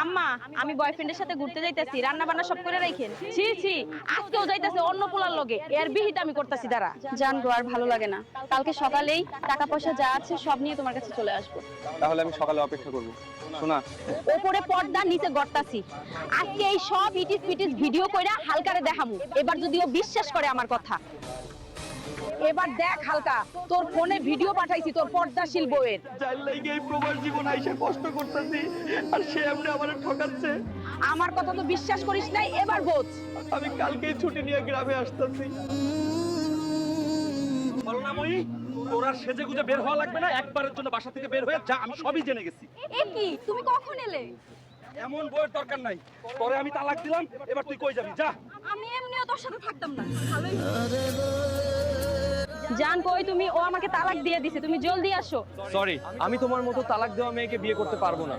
আম্মা আমি বয়ফ্রেন্ডের সাথে ঘুরতে যাইতাছি, রান্না বান্না সব করে রাখেন। ছি ছি, আজকেও যাইতাছে অন্য পোলার লগে, এর বিহিত আমি করতেছি। দাঁড়া জান গো, আর ভালো লাগে না। কালকে সকালেই টাকা পয়সা যা আছে সব নিয়ে তোমার কাছে চলে আসবো। তাহলে আমি সকালে অপেক্ষা করব। শোনা, ওপরে পর্দা নিচে গর্তাছি। আজকে এই সব ইটিস পিটিস ভিডিও কইরা হালকারে দেখামু। এবার যদিও বিশ্বাস করে আমার কথা। এবার দেখ হালকা, তোর ফোনে ভিডিও পাঠাইছি তোর পর্দাশীল বউয়ের। যার লাগি এই প্রবাস জীবন আইসা কষ্ট করতেছি, আর সে এমনি আমারে ঠকাচ্ছে। আমার কথা তো বিশ্বাস করিস নাই, এবার বোঝ। আমি কালকেই ছুটি নিয়ে গ্রামে আসতেছি। করুণাময়ী, তোরা সেজে গুজে বের হওয়া লাগবে না, একবারের জন্য বাসা থেকে বের হয়ে যা, আমি সবই জেনে গেছি। এ কি, তুমি কখন এলে? এমন বইয়ের দরকার নাই, পরে আমি তালাক দিলাম, এবার তুই কই যাবি, যা। আমি এমনিও তোর সাথে থাকতাম না। ভালোই জান কই তুমি? ও আমাকে তালাক দিয়ে দিছে, তুমি জলদি আসো। সরি, আমি তোমার মতো তালাক দেওয়া মেয়েকে বিয়ে করতে পারবো না।